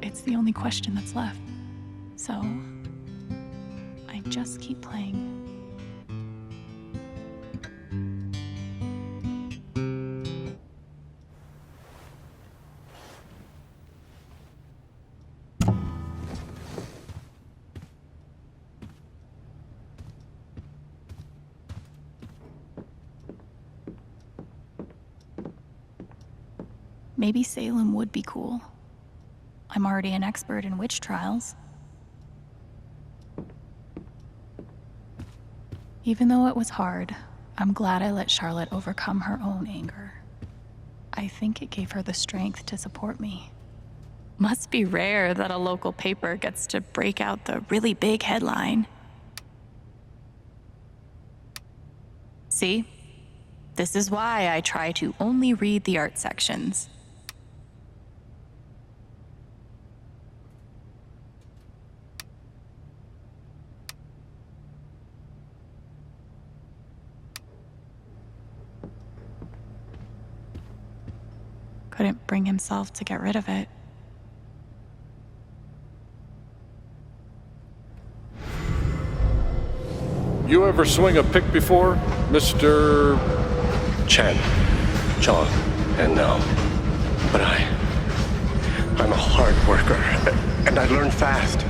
it's the only question that's left. So, I just keep playing. Maybe Salem would be cool. I'm already an expert in witch trials. Even though it was hard, I'm glad I let Charlotte overcome her own anger. I think it gave her the strength to support me. Must be rare that a local paper gets to break out the really big headline. See? This is why I try to only read the art sections. Couldn't bring himself to get rid of it. You ever swing a pick before, Mr. Chen, John, and no. But I'm a hard worker, and I learn fast,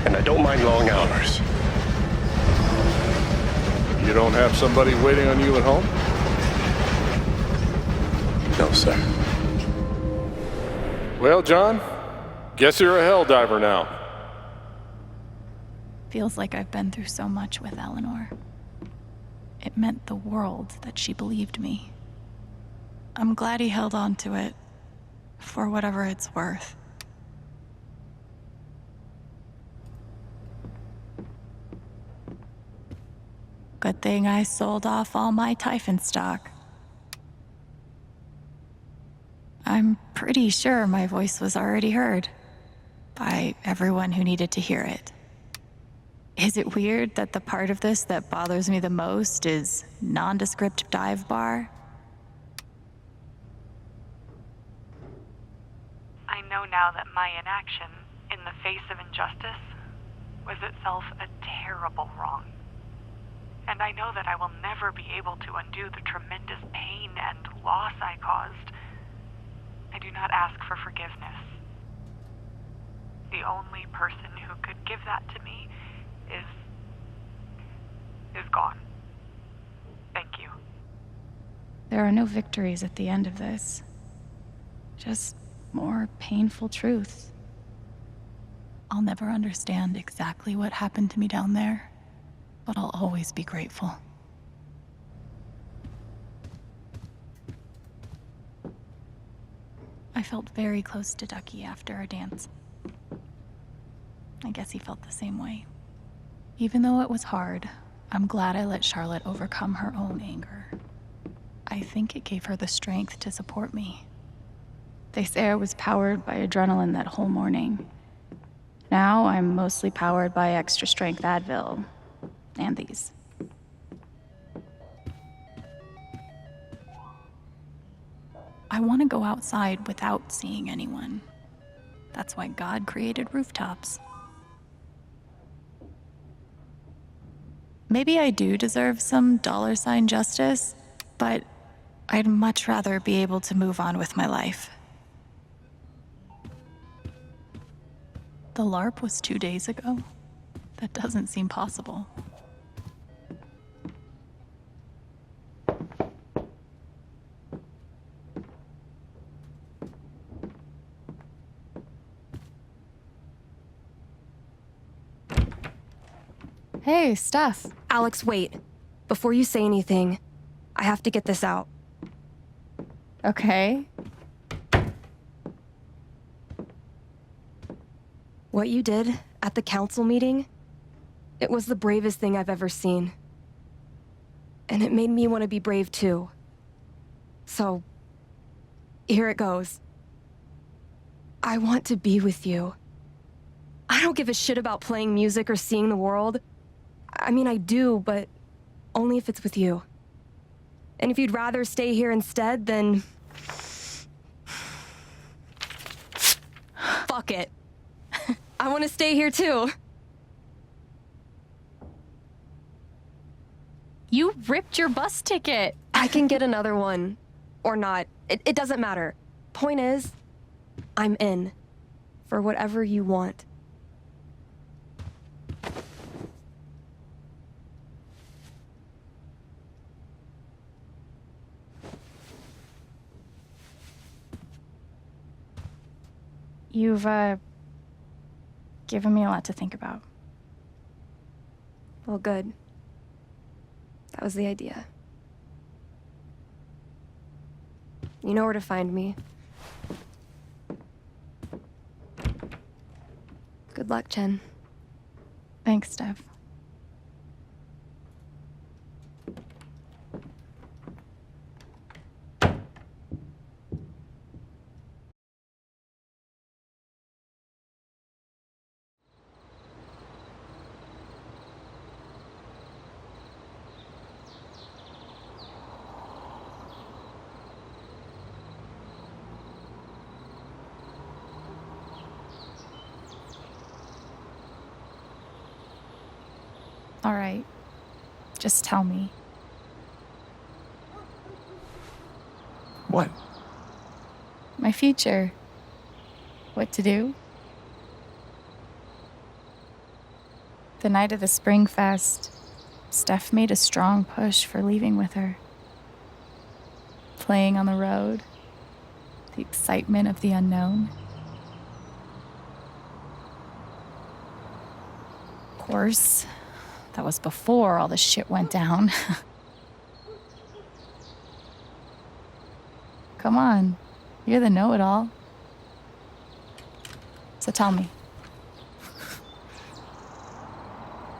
and I don't mind long hours. You don't have somebody waiting on you at home? No, sir. Well, John, guess you're a hell diver now. Feels like I've been through so much with Eleanor. It meant the world that she believed me. I'm glad he held on to it, for whatever it's worth. Good thing I sold off all my Typhon stock. I'm pretty sure my voice was already heard by everyone who needed to hear it. Is it weird that the part of this that bothers me the most is nondescript dive bar? I know now that my inaction, in the face of injustice, was itself a terrible wrong. And I know that I will never be able to undo the tremendous pain and loss I caused. I do not ask for forgiveness. The only person who could give that to me is gone. Thank you. There are no victories at the end of this. Just more painful truths. I'll never understand exactly what happened to me down there, but I'll always be grateful. I felt very close to Ducky after our dance. I guess he felt the same way. Even though it was hard, I'm glad I let Charlotte overcome her own anger. I think it gave her the strength to support me. They say I was powered by adrenaline that whole morning. Now I'm mostly powered by extra strength Advil and these. I want to go outside without seeing anyone. That's why God created rooftops. Maybe I do deserve some $ justice, but I'd much rather be able to move on with my life. The LARP was 2 days ago? That doesn't seem possible. Hey, Steph. Alex, wait. Before you say anything, I have to get this out. Okay. What you did at the council meeting, it was the bravest thing I've ever seen. And it made me want to be brave too. So, here it goes. I want to be with you. I don't give a shit about playing music or seeing the world. I mean, I do, but only if it's with you. And if you'd rather stay here instead, then... fuck it. I want to stay here too. You ripped your bus ticket. I can get another one. Or not. It doesn't matter. Point is, I'm in. For whatever you want. You've, given me a lot to think about. Well, good. That was the idea. You know where to find me. Good luck, Chen. Thanks, Steph. All right. Just tell me. What? My future. What to do? The night of the Spring Fest, Steph made a strong push for leaving with her. Playing on the road. The excitement of the unknown. Of course, that was before all the shit went down. Come on, you're the know-it-all. So tell me.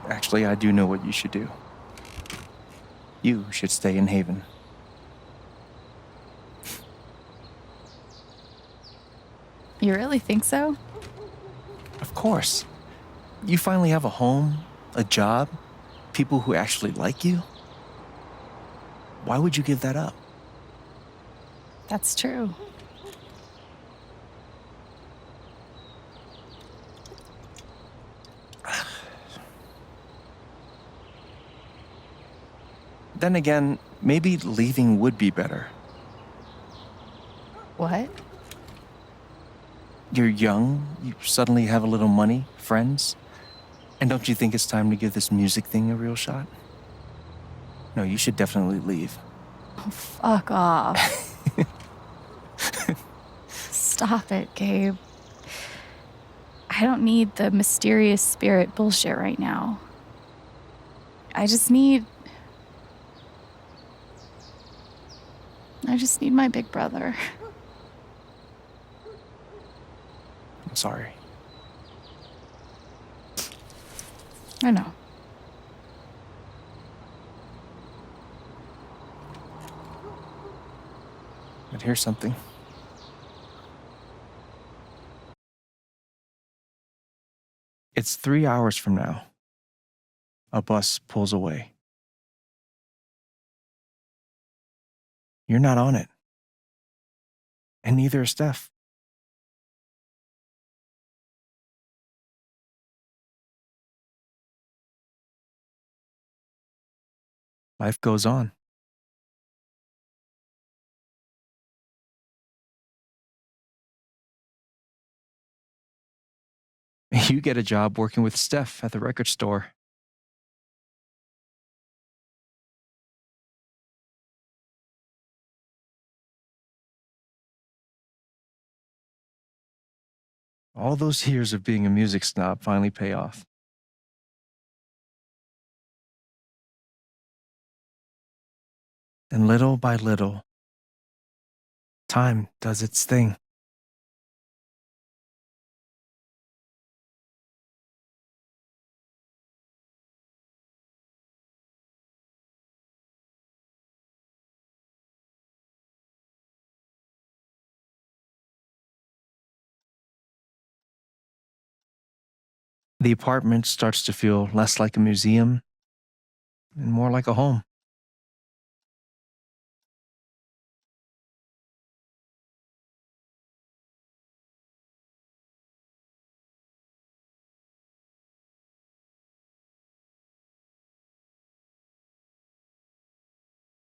Actually, I do know what you should do. You should stay in Haven. You really think so? Of course. You finally have a home, a job, people who actually like you. Why would you give that up? That's true. Then again, maybe leaving would be better. What? You're young, you suddenly have a little money, friends. And don't you think it's time to give this music thing a real shot? No, you should definitely leave. Oh, fuck off. Stop it, Gabe. I don't need the mysterious spirit bullshit right now. I just need my big brother. I'm sorry. I know. But here's something. It's 3 hours from now. A bus pulls away. You're not on it. And neither is Steph. Life goes on. You get a job working with Steph at the record store. All those years of being a music snob finally pay off. And little by little, time does its thing. The apartment starts to feel less like a museum and more like a home.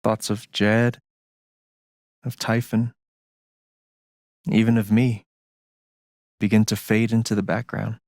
Thoughts of Jed, of Typhon, even of me, begin to fade into the background.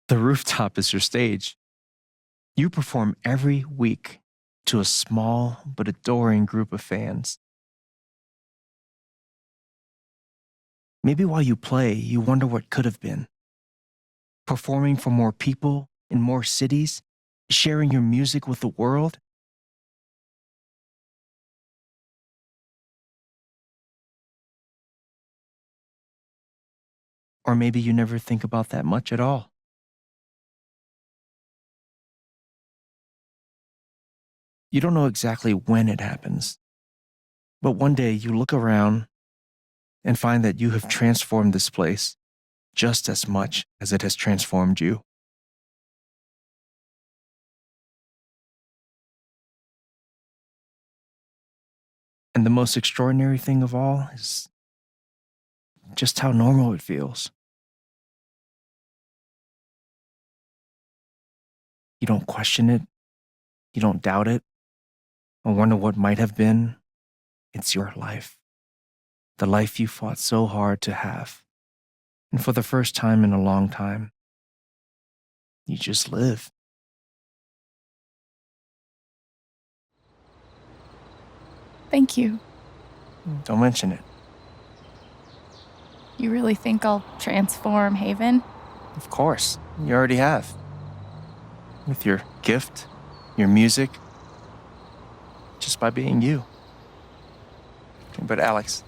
The rooftop is your stage. You perform every week to a small but adoring group of fans. Maybe while you play, you wonder what could have been. Performing for more people in more cities, sharing your music with the world. Or maybe you never think about that much at all. You don't know exactly when it happens, but one day you look around and find that you have transformed this place just as much as it has transformed you. And the most extraordinary thing of all is just how normal it feels. You don't question it, you don't doubt it, or wonder what might have been. It's your life. The life you fought so hard to have. And for the first time in a long time, you just live. Thank you. Don't mention it. You really think I'll transform Haven? Of course, you already have. With your gift, your music, just by being you. But Alex,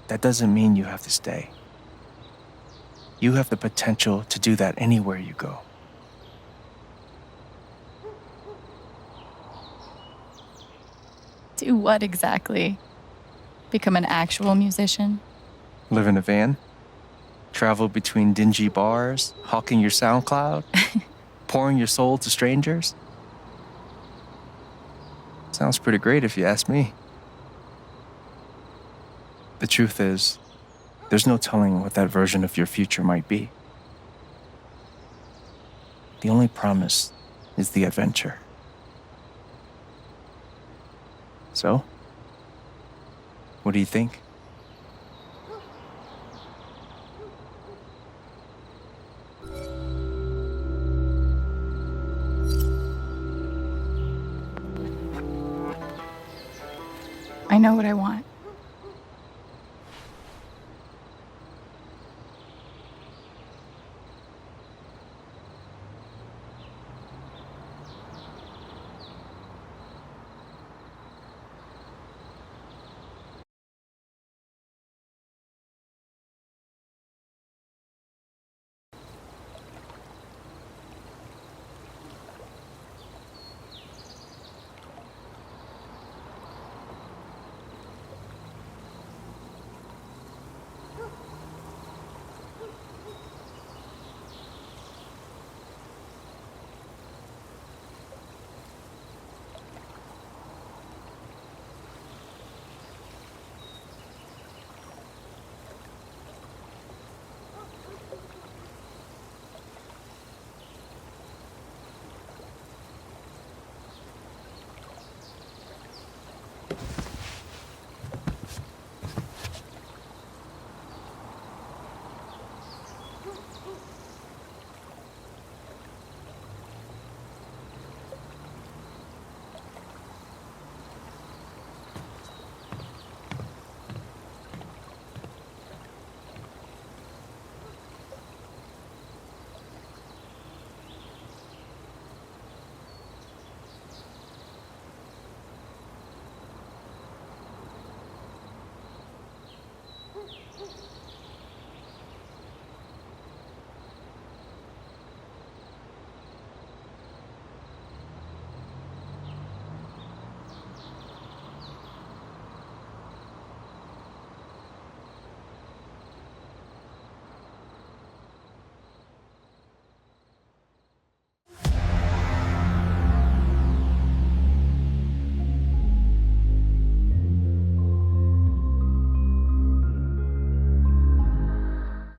that doesn't mean you have to stay. You have the potential to do that anywhere you go. Do what exactly? Become an actual musician? Live in a van? Travel between dingy bars, hawking your SoundCloud? Pouring your soul to strangers? Sounds pretty great if you ask me. The truth is, there's no telling what that version of your future might be. The only promise is the adventure. So, what do you think? I know what I want.